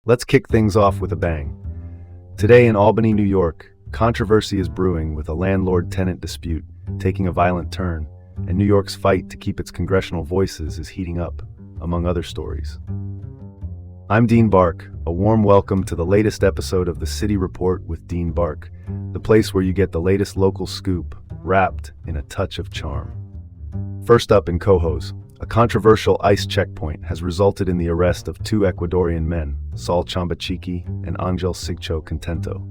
Let's kick things off with a bang. Today in Albany, New York, controversy is brewing with a landlord-tenant dispute taking a violent turn, and New York's fight to keep its congressional voices is heating up, among other stories. I'm Dean Bark. A warm welcome to the latest episode of the City Report with Dean Bark, the place where you get the latest local scoop, wrapped in a touch of charm. First up in Cojos, a controversial ICE checkpoint has resulted in the arrest of two Ecuadorian men, Saul Chambachiki and Angel Sigcho Contento.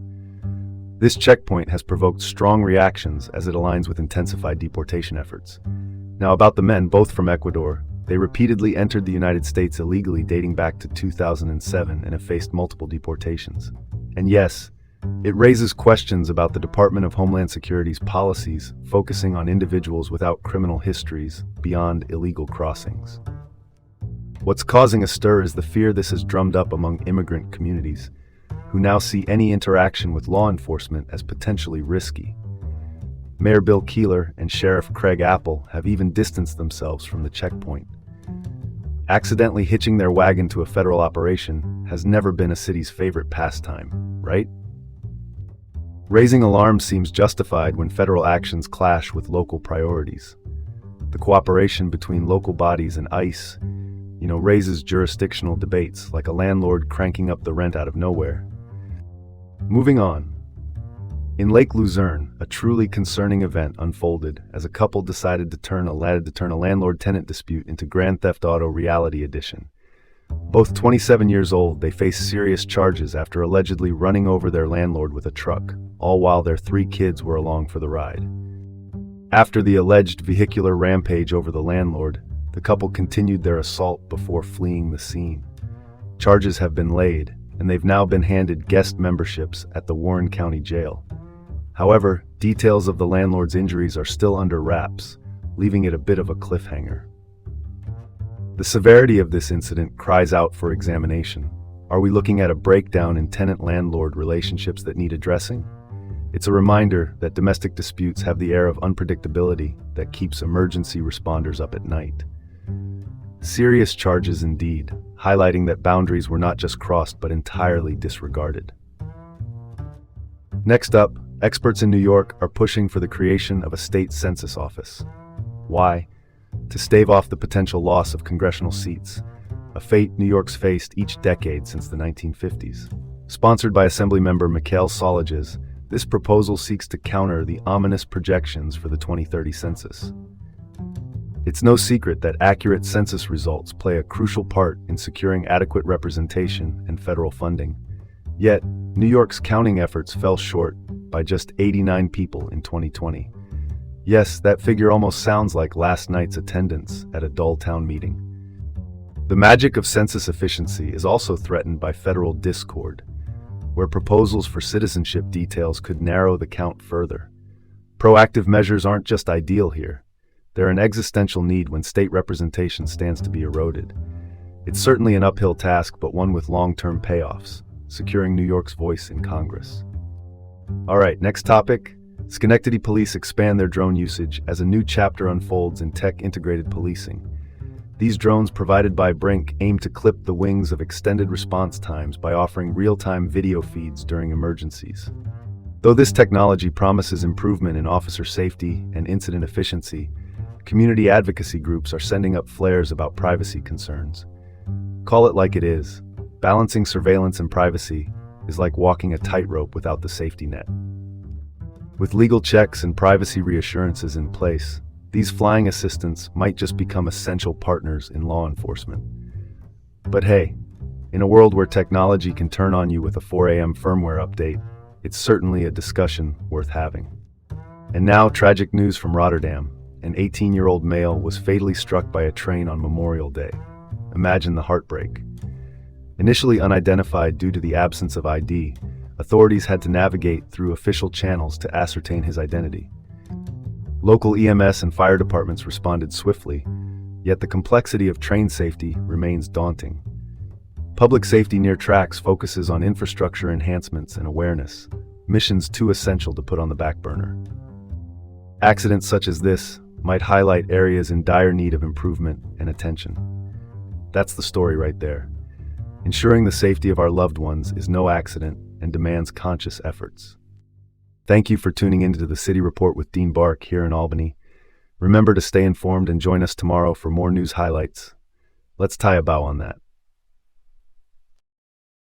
This checkpoint has provoked strong reactions as it aligns with intensified deportation efforts. Now about the men, both from Ecuador, they repeatedly entered the United States illegally dating back to 2007 and have faced multiple deportations. And yes, it raises questions about the Department of Homeland Security's policies focusing on individuals without criminal histories beyond illegal crossings. What's causing a stir is the fear this has drummed up among immigrant communities, who now see any interaction with law enforcement as potentially risky. Mayor Bill Keeler and Sheriff Craig Apple have even distanced themselves from the checkpoint. Accidentally hitching their wagon to a federal operation has never been a city's favorite pastime, right? Raising alarms seems justified when federal actions clash with local priorities. The cooperation between local bodies and ICE, raises jurisdictional debates, like a landlord cranking up the rent out of nowhere. Moving on. In Lake Luzerne, a truly concerning event unfolded as a couple decided to turn a landlord-tenant dispute into Grand Theft Auto Reality Edition. Both 27 years old, they face serious charges after allegedly running over their landlord with a truck, all while their 3 kids were along for the ride. After the alleged vehicular rampage over the landlord, the couple continued their assault before fleeing the scene. Charges have been laid, and they've now been handed guest memberships at the Warren County Jail. However, details of the landlord's injuries are still under wraps, leaving it a bit of a cliffhanger. The severity of this incident cries out for examination. Are we looking at a breakdown in tenant-landlord relationships that need addressing? It's a reminder that domestic disputes have the air of unpredictability that keeps emergency responders up at night. Serious charges indeed, highlighting that boundaries were not just crossed but entirely disregarded. Next up, experts in New York are pushing for the creation of a state census office. Why? To stave off the potential loss of congressional seats, a fate New York's faced each decade since the 1950s. Sponsored by Assemblymember Mikhail Soliges, this proposal seeks to counter the ominous projections for the 2030 census. It's no secret that accurate census results play a crucial part in securing adequate representation and federal funding. Yet, New York's counting efforts fell short by just 89 people in 2020. Yes, that figure almost sounds like last night's attendance at a dull town meeting. The magic of census efficiency is also threatened by federal discord, where proposals for citizenship details could narrow the count further. Proactive measures aren't just ideal here. They're an existential need when state representation stands to be eroded. It's certainly an uphill task, but one with long-term payoffs, securing New York's voice in Congress. All right, next topic. Schenectady police expand their drone usage as a new chapter unfolds in tech-integrated policing. These drones provided by Brink aim to clip the wings of extended response times by offering real-time video feeds during emergencies. Though this technology promises improvement in officer safety and incident efficiency, community advocacy groups are sending up flares about privacy concerns. Call it like it is. Balancing surveillance and privacy is like walking a tightrope without the safety net. With legal checks and privacy reassurances in place, these flying assistants might just become essential partners in law enforcement. But hey, in a world where technology can turn on you with a 4 a.m. firmware update, it's certainly a discussion worth having. And now, tragic news from Rotterdam. An 18-year-old male was fatally struck by a train on Memorial Day. Imagine the heartbreak. Initially unidentified due to the absence of ID, authorities had to navigate through official channels to ascertain his identity. Local EMS and fire departments responded swiftly, yet the complexity of train safety remains daunting. Public safety near tracks focuses on infrastructure enhancements and awareness, missions too essential to put on the back burner. Accidents such as this might highlight areas in dire need of improvement and attention. That's the story right there. Ensuring the safety of our loved ones is no accident and demands conscious efforts. Thank you for tuning into the City Report with Dean Bark here in Albany. Remember to stay informed and join us tomorrow for more news highlights. Let's tie a bow on that.